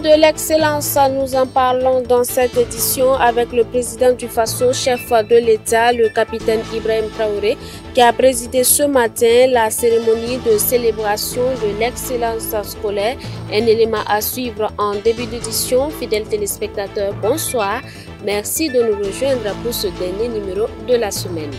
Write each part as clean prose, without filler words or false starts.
de l'excellence, nous en parlons dans cette édition avec le président du Faso, chef de l'État, le capitaine Ibrahim Traoré, qui a présidé ce matin la cérémonie de célébration de l'excellence scolaire, un élément à suivre en début d'édition. Fidèles téléspectateurs, bonsoir. Merci de nous rejoindre pour ce dernier numéro de la semaine.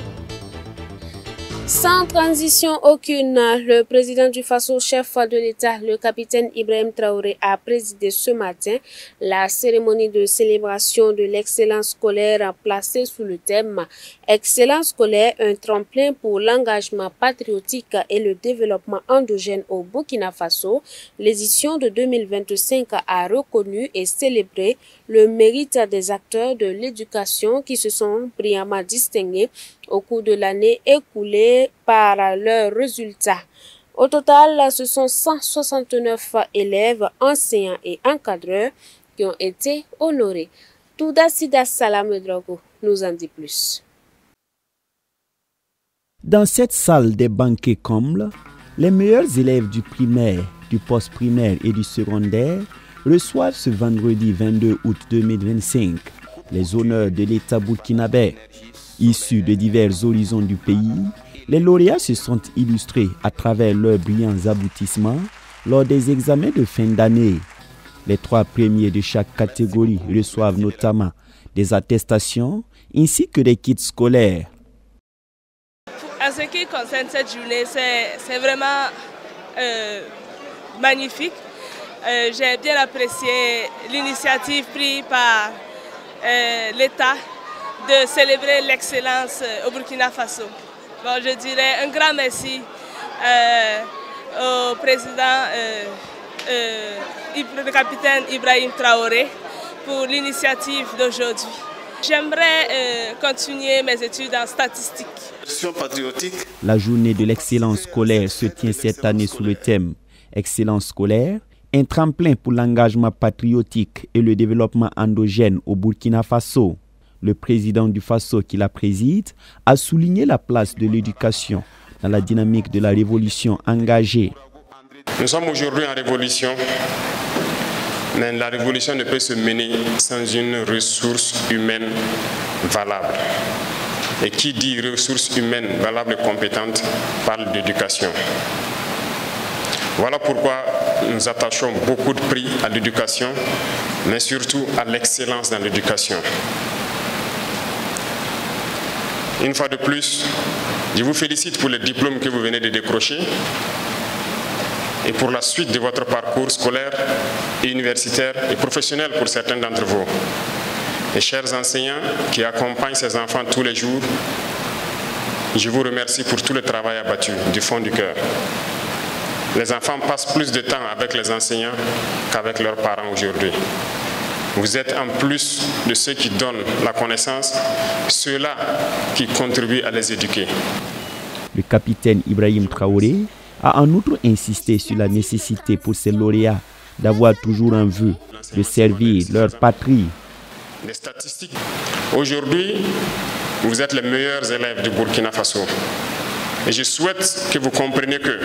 Sans transition aucune, le président du Faso, chef de l'État, le capitaine Ibrahim Traoré, a présidé ce matin la cérémonie de célébration de l'excellence scolaire placée sous le thème « Excellence scolaire, un tremplin pour l'engagement patriotique et le développement endogène au Burkina Faso ». L'édition de 2025 a reconnu et célébré le mérite des acteurs de l'éducation qui se sont brillamment distingués au cours de l'année écoulée par leurs résultats. Au total, ce sont 169 élèves, enseignants et encadreurs qui ont été honorés. Touda Sida Salam Drogo nous en dit plus. Dans cette salle des banquets combles, les meilleurs élèves du primaire, du post-primaire et du secondaire reçoivent ce vendredi 22 août 2025 les honneurs de l'État burkinabé. Issus de divers horizons du pays, les lauréats se sont illustrés à travers leurs brillants aboutissements lors des examens de fin d'année. Les 3 premiers de chaque catégorie reçoivent notamment des attestations ainsi que des kits scolaires. En ce qui concerne cette journée, c'est vraiment magnifique. J'ai bien apprécié l'initiative prise par l'État de célébrer l'excellence au Burkina Faso. Bon, je dirais un grand merci au président, le capitaine Ibrahim Traoré pour l'initiative d'aujourd'hui. J'aimerais continuer mes études en statistique. La journée de l'excellence scolaire se tient cette année sous le thème « Excellence scolaire, un tremplin pour l'engagement patriotique et le développement endogène au Burkina Faso ». Le président du Faso qui la préside a souligné la place de l'éducation dans la dynamique de la révolution engagée. Nous sommes aujourd'hui en révolution, mais la révolution ne peut se mener sans une ressource humaine valable. Et qui dit ressources humaines valables et compétentes parle d'éducation. Voilà pourquoi nous attachons beaucoup de prix à l'éducation, mais surtout à l'excellence dans l'éducation. Une fois de plus, je vous félicite pour les diplômes que vous venez de décrocher et pour la suite de votre parcours scolaire et universitaire et professionnel pour certains d'entre vous. Et chers enseignants qui accompagnent ces enfants tous les jours, je vous remercie pour tout le travail abattu du fond du cœur. Les enfants passent plus de temps avec les enseignants qu'avec leurs parents aujourd'hui. Vous êtes en plus de ceux qui donnent la connaissance, ceux-là qui contribuent à les éduquer. Le capitaine Ibrahim Traoré a en outre insisté sur la nécessité pour ces lauréats d'avoir toujours en vue de servir leur patrie. Les statistiques. Aujourd'hui, vous êtes les meilleurs élèves du Burkina Faso. Et je souhaite que vous compreniez que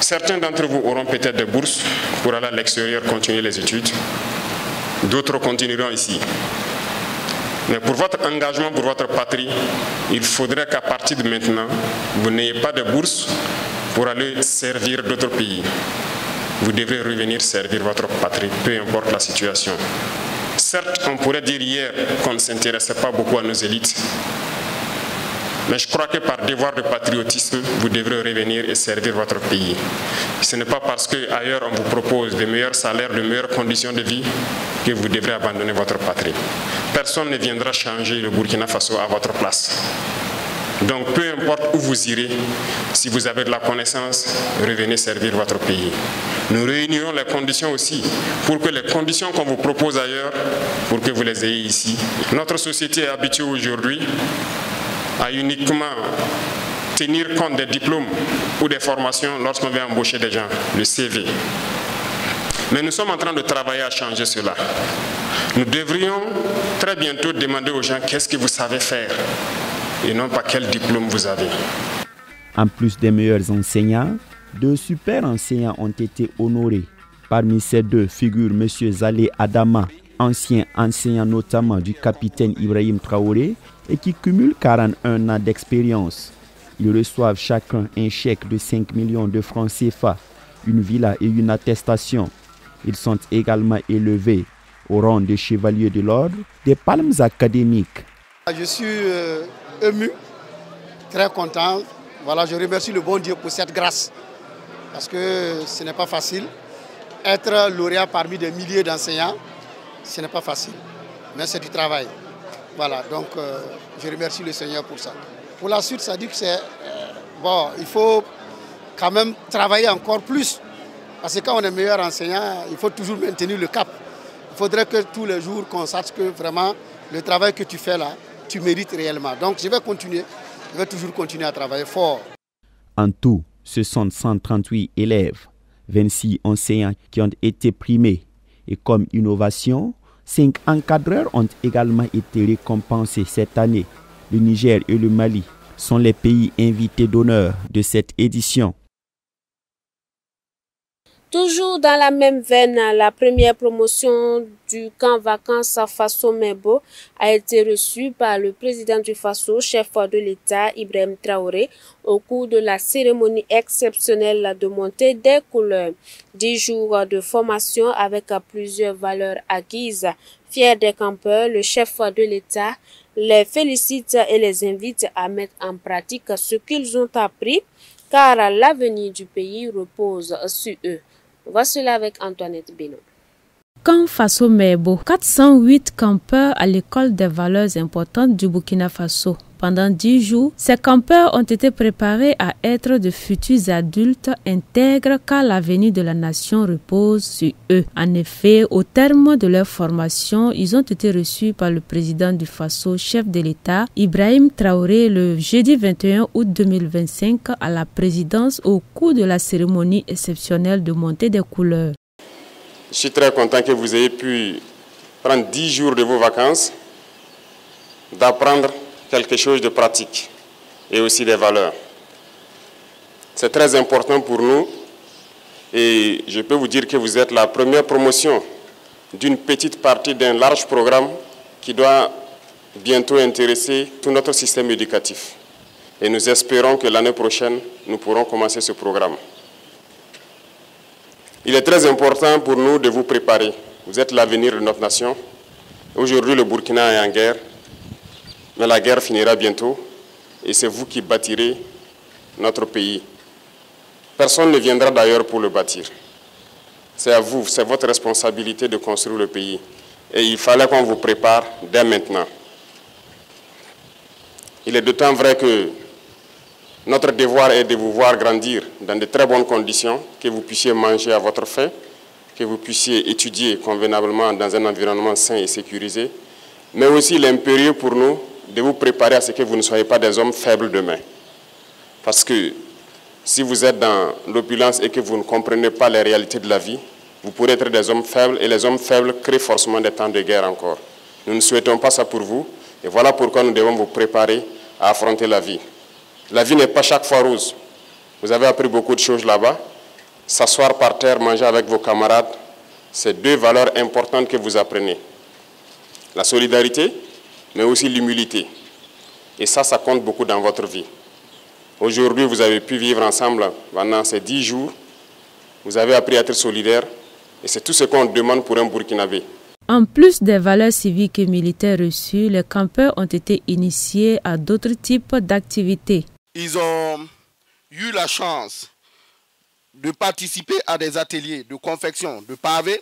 certains d'entre vous auront peut-être des bourses pour aller à l'extérieur continuer les études. D'autres continueront ici. Mais pour votre engagement, pour votre patrie, il faudrait qu'à partir de maintenant, vous n'ayez pas de bourse pour aller servir d'autres pays. Vous devrez revenir servir votre patrie, peu importe la situation. Certes, on pourrait dire hier qu'on ne s'intéressait pas beaucoup à nos élites. Mais je crois que par devoir de patriotisme, vous devrez revenir et servir votre pays. Ce n'est pas parce qu'ailleurs on vous propose de meilleurs salaires, de meilleures conditions de vie que vous devrez abandonner votre patrie. Personne ne viendra changer le Burkina Faso à votre place. Donc peu importe où vous irez, si vous avez de la connaissance, revenez servir votre pays. Nous réunirons les conditions aussi pour que les conditions qu'on vous propose ailleurs, pour que vous les ayez ici. Notre société est habituée aujourd'hui à uniquement tenir compte des diplômes ou des formations lorsqu'on veut embaucher des gens, le CV. Mais nous sommes en train de travailler à changer cela. Nous devrions très bientôt demander aux gens qu'est-ce que vous savez faire et non pas quel diplôme vous avez. En plus des meilleurs enseignants, 2 super enseignants ont été honorés. Parmi ces deux figure M. Zalé Adama, ancien enseignant notamment du capitaine Ibrahim Traoré et qui cumule 41 ans d'expérience. Ils reçoivent chacun un chèque de 5 millions de francs CFA, une villa et une attestation. Ils sont également élevés au rang de chevalier de l'ordre des palmes académiques. Je suis ému, très content. Voilà, je remercie le bon Dieu pour cette grâce. Parce que ce n'est pas facile. Être lauréat parmi des milliers d'enseignants, ce n'est pas facile. Mais c'est du travail. Voilà, donc je remercie le Seigneur pour ça. Pour la suite, ça dit que c'est... bon, il faut quand même travailler encore plus. Parce que quand on est meilleur enseignant, il faut toujours maintenir le cap. Il faudrait que tous les jours, qu'on sache que vraiment, le travail que tu fais là, tu mérites réellement. Donc je vais continuer. Je vais toujours continuer à travailler fort. En tout, ce sont 138 élèves, 26 enseignants qui ont été primés. Et comme innovation, 5 encadreurs ont également été récompensés cette année. Le Niger et le Mali sont les pays invités d'honneur de cette édition. Toujours dans la même veine, la première promotion du camp vacances Faso Mebo a été reçue par le président du Faso, chef de l'État, Ibrahim Traoré, au cours de la cérémonie exceptionnelle de montée des couleurs. 10 jours de formation avec plusieurs valeurs acquises. Fier des campeurs, le chef de l'État les félicite et les invite à mettre en pratique ce qu'ils ont appris, car l'avenir du pays repose sur eux. Voici là avec Antoinette Beno. Camp Faso Mebo, 408 campeurs à l'école des valeurs importantes du Burkina Faso. Pendant 10 jours, ces campeurs ont été préparés à être de futurs adultes intègres car l'avenir de la nation repose sur eux. En effet, au terme de leur formation, ils ont été reçus par le président du Faso, chef de l'État, Ibrahim Traoré, le jeudi 21 août 2025 à la présidence au cours de la cérémonie exceptionnelle de montée des couleurs. Je suis très content que vous ayez pu prendre 10 jours de vos vacances, d'apprendre quelque chose de pratique et aussi des valeurs. C'est très important pour nous et je peux vous dire que vous êtes la première promotion d'une petite partie d'un large programme qui doit bientôt intéresser tout notre système éducatif. Et nous espérons que l'année prochaine, nous pourrons commencer ce programme. Il est très important pour nous de vous préparer. Vous êtes l'avenir de notre nation. Aujourd'hui, le Burkina est en guerre. Mais la guerre finira bientôt et c'est vous qui bâtirez notre pays. Personne ne viendra d'ailleurs pour le bâtir. C'est à vous, c'est votre responsabilité de construire le pays. Et il fallait qu'on vous prépare dès maintenant. Il est d'autant vrai que notre devoir est de vous voir grandir dans de très bonnes conditions, que vous puissiez manger à votre faim, que vous puissiez étudier convenablement dans un environnement sain et sécurisé, mais aussi l'impérieux pour nous de vous préparer à ce que vous ne soyez pas des hommes faibles demain. Parce que si vous êtes dans l'opulence et que vous ne comprenez pas les réalités de la vie, vous pourrez être des hommes faibles et les hommes faibles créent forcément des temps de guerre encore. Nous ne souhaitons pas ça pour vous et voilà pourquoi nous devons vous préparer à affronter la vie. La vie n'est pas chaque fois rose. Vous avez appris beaucoup de choses là-bas. S'asseoir par terre, manger avec vos camarades, c'est 2 valeurs importantes que vous apprenez. La solidarité, mais aussi l'humilité. Et ça compte beaucoup dans votre vie. Aujourd'hui, vous avez pu vivre ensemble pendant ces 10 jours. Vous avez appris à être solidaire. Et c'est tout ce qu'on demande pour un Burkinabé. En plus des valeurs civiques et militaires reçues, les campeurs ont été initiés à d'autres types d'activités. Ils ont eu la chance de participer à des ateliers de confection de pavés,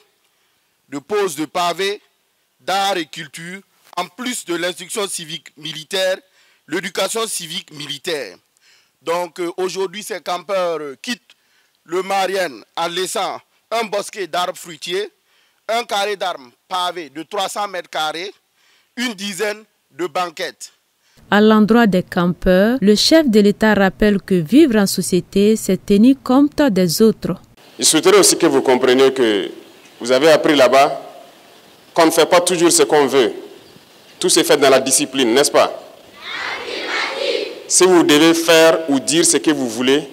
de pose de pavés, d'art et culture, en plus de l'instruction civique militaire, l'éducation civique militaire. Donc aujourd'hui, ces campeurs quittent le Marienne en laissant un bosquet d'arbres fruitiers, un carré d'arbres pavés de 300 mètres carrés, une dizaine de banquettes. À l'endroit des campeurs, le chef de l'État rappelle que vivre en société, c'est tenir compte des autres. Je souhaiterais aussi que vous compreniez que vous avez appris là-bas qu'on ne fait pas toujours ce qu'on veut. Tout se fait dans la discipline, n'est-ce pas? Si vous devez faire ou dire ce que vous voulez,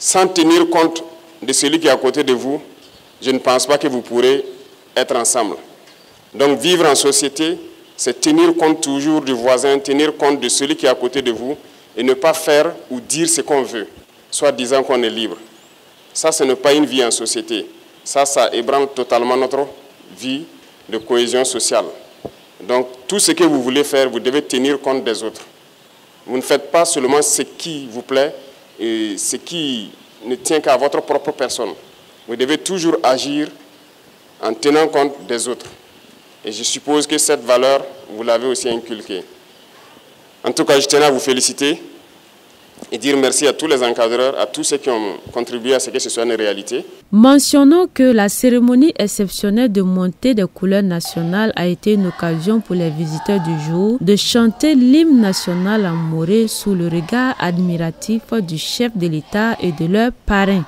sans tenir compte de celui qui est à côté de vous, je ne pense pas que vous pourrez être ensemble. Donc vivre en société, c'est tenir compte toujours du voisin, tenir compte de celui qui est à côté de vous et ne pas faire ou dire ce qu'on veut, soit disant qu'on est libre. Ça, ce n'est pas une vie en société. Ça ébranle totalement notre vie de cohésion sociale. Donc tout ce que vous voulez faire, vous devez tenir compte des autres. Vous ne faites pas seulement ce qui vous plaît et ce qui ne tient qu'à votre propre personne. Vous devez toujours agir en tenant compte des autres. Et je suppose que cette valeur, vous l'avez aussi inculquée. En tout cas, je tenais à vous féliciter et dire merci à tous les encadreurs, à tous ceux qui ont contribué à ce que ce soit une réalité. Mentionnons que la cérémonie exceptionnelle de montée des couleurs nationales a été une occasion pour les visiteurs du jour de chanter l'hymne national en moré sous le regard admiratif du chef de l'État et de leur parrain.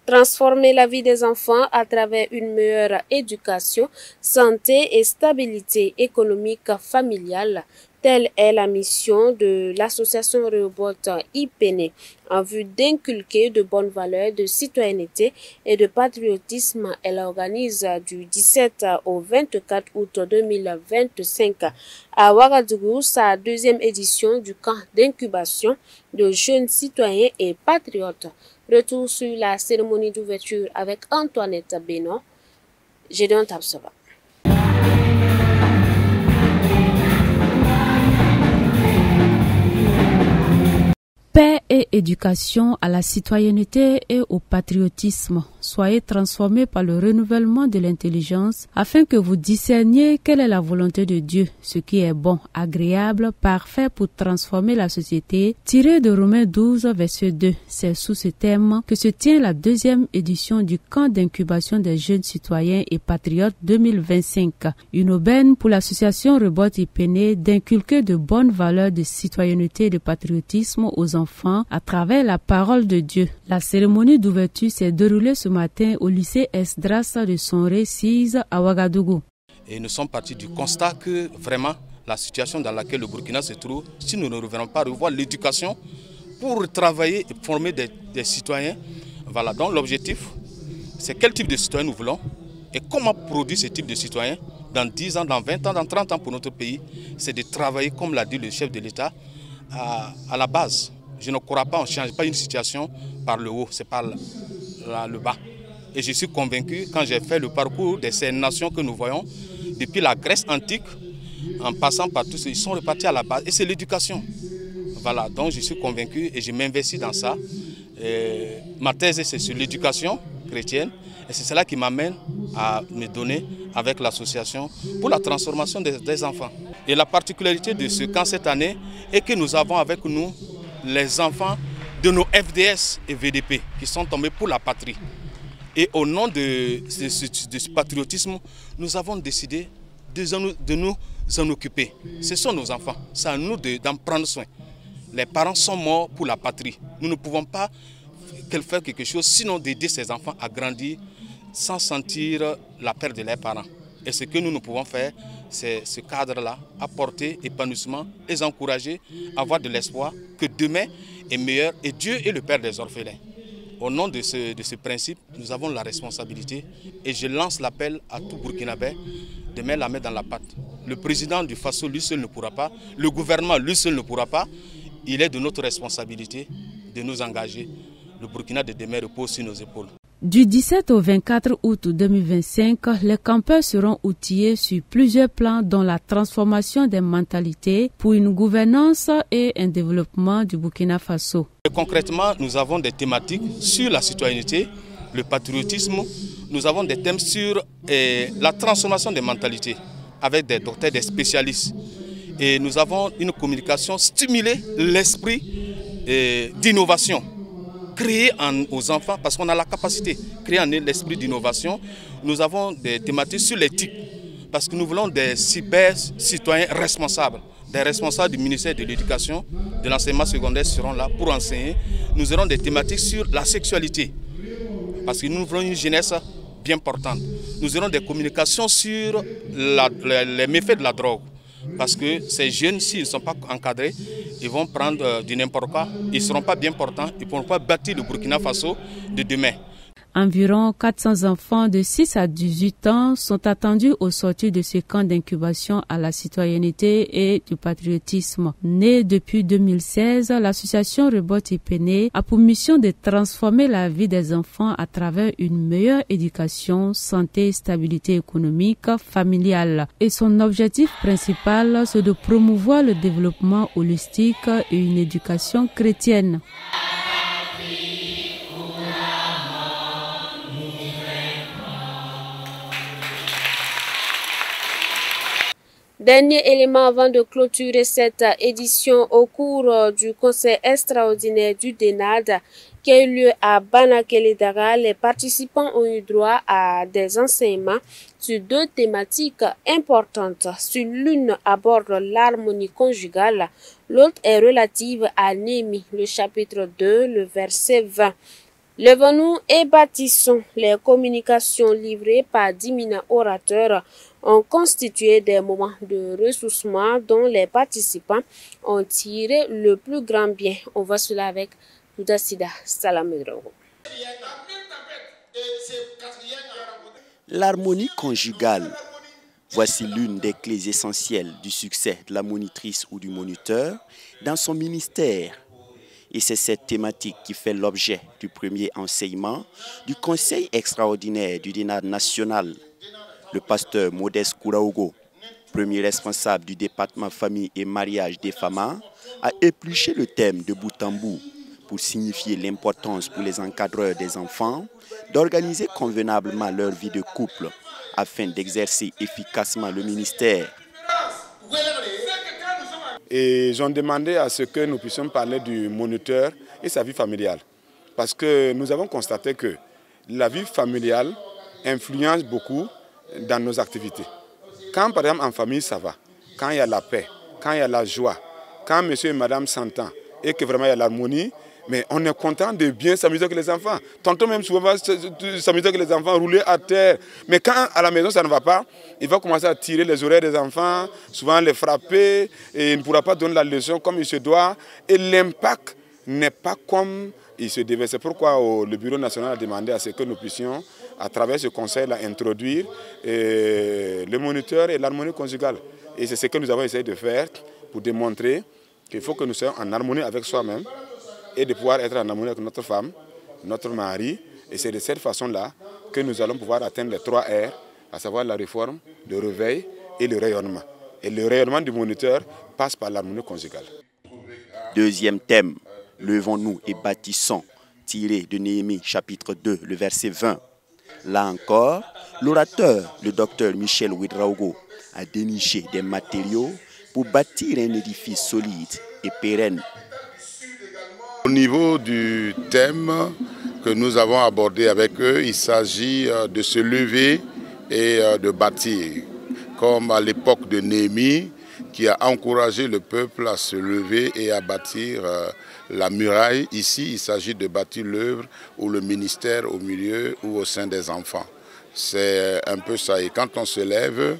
Transformer la vie des enfants à travers une meilleure éducation, santé et stabilité économique familiale. Telle est la mission de l'association Rehoboth IPENE en vue d'inculquer de bonnes valeurs de citoyenneté et de patriotisme. Elle organise du 17 au 24 août 2025 à Ouagadougou sa deuxième édition du camp d'incubation de jeunes citoyens et patriotes. Retour sur la cérémonie d'ouverture avec Antoinette Bénon, Gédéon Tabsoba. Paix et éducation à la citoyenneté et au patriotisme. Soyez transformés par le renouvellement de l'intelligence afin que vous discerniez quelle est la volonté de Dieu, ce qui est bon, agréable, parfait pour transformer la société. Tiré de Romains 12, verset 2. C'est sous ce thème que se tient la deuxième édition du camp d'incubation des jeunes citoyens et patriotes 2025. Une aubaine pour l'association Rehoboth IPENE d'inculquer de bonnes valeurs de citoyenneté et de patriotisme aux enfants à travers la parole de Dieu. La cérémonie d'ouverture s'est déroulée ce matin au lycée Esdras de Sonré 6 à Ouagadougou. Et nous sommes partis du constat que vraiment la situation dans laquelle le Burkina se trouve, si nous ne revenons pas revoir l'éducation pour travailler et former des citoyens, voilà. Donc l'objectif, c'est quel type de citoyens nous voulons et comment produire ce type de citoyens dans 10 ans, dans 20 ans, dans 30 ans pour notre pays. C'est de travailler, comme l'a dit le chef de l'État, à la base. Je ne crois pas, on ne change pas une situation par le haut, c'est par le bas. Et je suis convaincu, quand j'ai fait le parcours de ces nations que nous voyons, depuis la Grèce antique, en passant par tous, ils sont repartis à la base. Et c'est l'éducation. Voilà, donc je suis convaincu et je m'investis dans ça. Et ma thèse, c'est sur l'éducation chrétienne. Et c'est cela qui m'amène à me donner avec l'association pour la transformation des enfants. Et la particularité de ce camp cette année est que nous avons avec nous les enfants de nos FDS et VDP qui sont tombés pour la patrie. Et au nom de ce patriotisme, nous avons décidé de nous en occuper. Ce sont nos enfants, c'est à nous d'en prendre soin. Les parents sont morts pour la patrie. Nous ne pouvons pas faire quelque chose sinon d'aider ces enfants à grandir sans sentir la perte de leurs parents. Et ce que nous pouvons faire, c'est ce cadre-là, apporter épanouissement, les encourager, avoir de l'espoir que demain est meilleur et Dieu est le Père des orphelins. Au nom de ce principe, nous avons la responsabilité et je lance l'appel à tout Burkinabé de mettre la main dans la pâte. Le président du Faso, lui seul ne pourra pas, le gouvernement, lui seul ne pourra pas. Il est de notre responsabilité de nous engager. Le Burkina de demain repose sur nos épaules. Du 17 au 24 août 2025, les campeurs seront outillés sur plusieurs plans dont la transformation des mentalités pour une gouvernance et un développement du Burkina Faso. Et concrètement, nous avons des thématiques sur la citoyenneté, le patriotisme. Nous avons des thèmes sur la transformation des mentalités avec des docteurs, des spécialistes. Et nous avons une communication stimuler l'esprit d'innovation. Créer aux enfants, parce qu'on a la capacité, créer en eux l'esprit d'innovation. Nous avons des thématiques sur l'éthique, parce que nous voulons des cyber-citoyens responsables. Des responsables du ministère de l'Éducation, de l'enseignement secondaire seront là pour enseigner. Nous aurons des thématiques sur la sexualité, parce que nous voulons une jeunesse bien portante. Nous aurons des communications sur les méfaits de la drogue. Parce que ces jeunes, s'ils ne sont pas encadrés, ils vont prendre du n'importe quoi, ils ne seront pas bien portants, ils ne pourront pas bâtir le Burkina Faso de demain. Environ 400 enfants de 6 à 18 ans sont attendus au sortir de ce camp d'incubation à la citoyenneté et du patriotisme. Né depuis 2016, l'association Rebot et Péné a pour mission de transformer la vie des enfants à travers une meilleure éducation, santé et stabilité économique, familiale. Et son objectif principal, c'est de promouvoir le développement holistique et une éducation chrétienne. Dernier élément avant de clôturer cette édition au cours du conseil extraordinaire du DENAD qui a eu lieu à Banakeledara, les participants ont eu droit à des enseignements sur 2 thématiques importantes. Sur l'une aborde l'harmonie conjugale, l'autre est relative à Néhémie, le chapitre 2, le verset 20. Levons-nous et bâtissons. Les communications livrées par 10 000 orateurs ont constitué des moments de ressourcement dont les participants ont tiré le plus grand bien. On voit cela avec Doudasida Salamedro. L'harmonie conjugale, voici l'une des clés essentielles du succès de la monitrice ou du moniteur dans son ministère. Et c'est cette thématique qui fait l'objet du premier enseignement du Conseil extraordinaire du DENAD national. Le pasteur Modeste Kouraogo, premier responsable du département famille et mariage des FAMA, a épluché le thème de bout en bout pour signifier l'importance pour les encadreurs des enfants d'organiser convenablement leur vie de couple afin d'exercer efficacement le ministère. Et ils ont demandé à ce que nous puissions parler du moniteur et sa vie familiale. Parce que nous avons constaté que la vie familiale influence beaucoup dans nos activités. Quand par exemple en famille ça va, quand il y a la paix, quand il y a la joie, quand monsieur et madame s'entendent et que vraiment il y a l'harmonie, mais on est content de bien s'amuser avec les enfants. Tantôt même souvent s'amuser avec les enfants, rouler à terre. Mais quand à la maison ça ne va pas, il va commencer à tirer les oreilles des enfants, souvent les frapper, et il ne pourra pas donner la leçon comme il se doit. Et l'impact n'est pas comme il se devait. C'est pourquoi le Bureau national a demandé à ce que nous puissions, à travers ce conseil-là, introduire le moniteur et l'harmonie conjugale. Et c'est ce que nous avons essayé de faire pour démontrer qu'il faut que nous soyons en harmonie avec soi-même et de pouvoir être en harmonie avec notre femme, notre mari. Et c'est de cette façon-là que nous allons pouvoir atteindre les 3 R, à savoir la réforme, le réveil et le rayonnement. Et le rayonnement du moniteur passe par l'harmonie conjugale. Deuxième thème, levons-nous et bâtissons, tiré de Néhémie chapitre 2, le verset 20. Là encore, l'orateur, le docteur Michel Ouedraogo, a déniché des matériaux pour bâtir un édifice solide et pérenne. Au niveau du thème que nous avons abordé avec eux, il s'agit de se lever et de bâtir. Comme à l'époque de Néhémie, qui a encouragé le peuple à se lever et à bâtir la muraille. Ici, il s'agit de bâtir l'œuvre ou le ministère au milieu ou au sein des enfants. C'est un peu ça. Et quand on se lève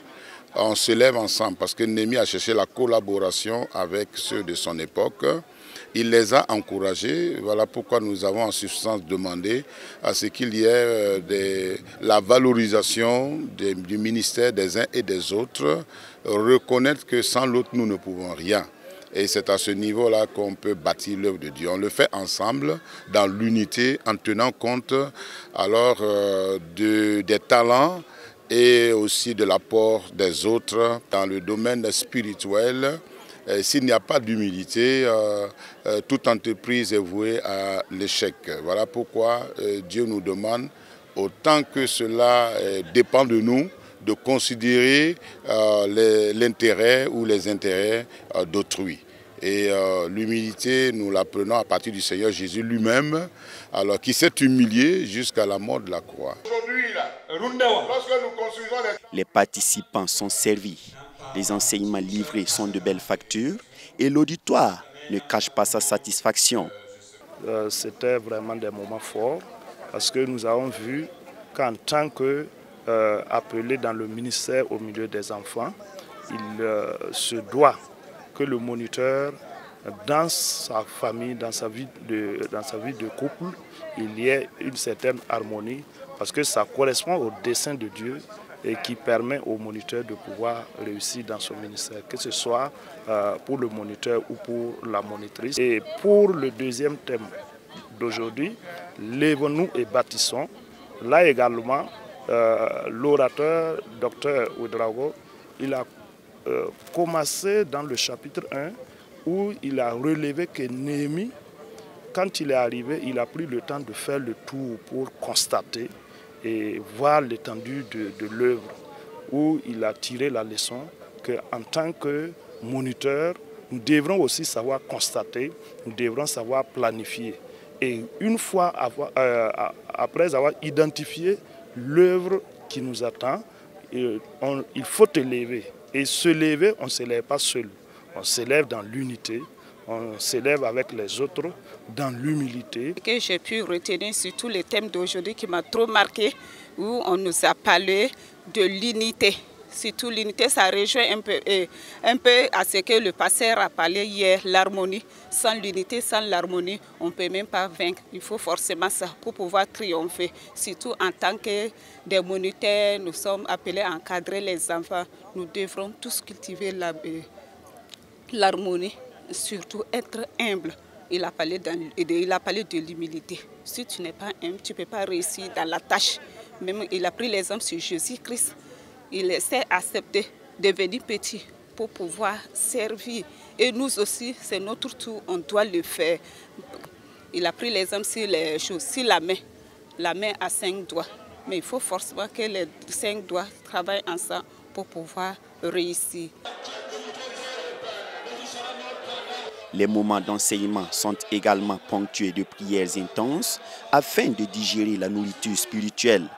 ensemble. Parce que Néhémie a cherché la collaboration avec ceux de son époque. Il les a encouragés. Voilà pourquoi nous avons en substance demandé à ce qu'il y ait la valorisation du ministère des uns et des autres. Reconnaître que sans l'autre, nous ne pouvons rien. Et c'est à ce niveau-là qu'on peut bâtir l'œuvre de Dieu. On le fait ensemble, dans l'unité, en tenant compte alors des talents et aussi de l'apport des autres dans le domaine spirituel. S'il n'y a pas d'humilité, toute entreprise est vouée à l'échec. Voilà pourquoi Dieu nous demande, autant que cela dépend de nous, de considérer l'intérêt ou les intérêts d'autrui. Et l'humilité, nous l'apprenons à partir du Seigneur Jésus lui-même, alors qui s'est humilié jusqu'à la mort de la croix. Les participants sont servis. Les enseignements livrés sont de belles factures et l'auditoire ne cache pas sa satisfaction. C'était vraiment des moments forts parce que nous avons vu qu'en tant qu'appelé dans le ministère au milieu des enfants, il se doit que le moniteur dans sa famille, dans sa vie de couple, il y ait une certaine harmonie, parce que ça correspond au dessein de Dieu et qui permet au moniteur de pouvoir réussir dans son ministère, que ce soit pour le moniteur ou pour la monitrice. Et pour le deuxième thème d'aujourd'hui, lèvons-nous et bâtissons. Là également, l'orateur Dr Ouedraogo, il a commencé dans le chapitre 1 où il a relevé que Néhémie, quand il est arrivé, il a pris le temps de faire le tour pour constater et voir l'étendue de l'œuvre, où il a tiré la leçon qu'en tant que moniteur, nous devrons aussi savoir constater, nous devrons savoir planifier. Et une fois après avoir identifié l'œuvre qui nous attend, il faut te lever. Et se lever, on ne se lève pas seul. On s'élève dans l'unité, on s'élève avec les autres dans l'humilité. Ce que j'ai pu retenir sur tous les thèmes d'aujourd'hui qui m'a trop marqué, où on nous a parlé de l'unité. Surtout l'unité, ça rejoint un peu à ce que le pasteur a parlé hier, l'harmonie. Sans l'unité, sans l'harmonie, on ne peut même pas vaincre. Il faut forcément ça pour pouvoir triompher. Surtout en tant que des moniteurs, nous sommes appelés à encadrer les enfants. Nous devrons tous cultiver l'harmonie, surtout être humble. Il a parlé de l'humilité. Si tu n'es pas humble, tu ne peux pas réussir dans la tâche. Même il a pris l'exemple sur Jésus-Christ. Il s'est accepté de devenir petit pour pouvoir servir. Et nous aussi, c'est notre tour, on doit le faire. Il a pris l'exemple sur les choses, sur la main a 5 doigts. Mais il faut forcément que les 5 doigts travaillent ensemble pour pouvoir réussir. Les moments d'enseignement sont également ponctués de prières intenses afin de digérer la nourriture spirituelle.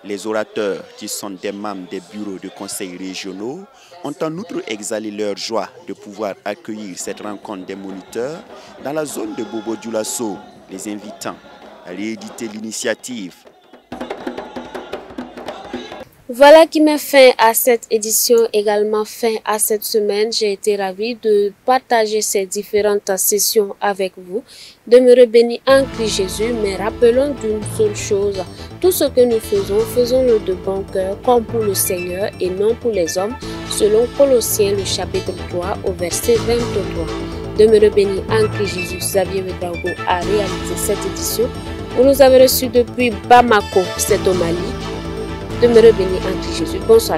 Les orateurs, qui sont des membres des bureaux de conseils régionaux, ont en outre exhalé leur joie de pouvoir accueillir cette rencontre des moniteurs dans la zone de Bobo-Dioulasso, les invitant à rééditer l'initiative. Voilà qui met fin à cette édition, également fin à cette semaine. J'ai été ravie de partager ces différentes sessions avec vous. Demeurez bénis en Christ Jésus, mais rappelons d'une seule chose. Tout ce que nous faisons, faisons-le de bon cœur, comme pour le Seigneur et non pour les hommes, selon Colossiens, le chapitre 3, au verset 23. Demeurez bénis en Christ Jésus. Xavier Ouedraogo a réalisé cette édition. Vous nous avez reçus depuis Bamako, c'est au Mali. Demeurez bénis en Christ Jésus. Bonsoir.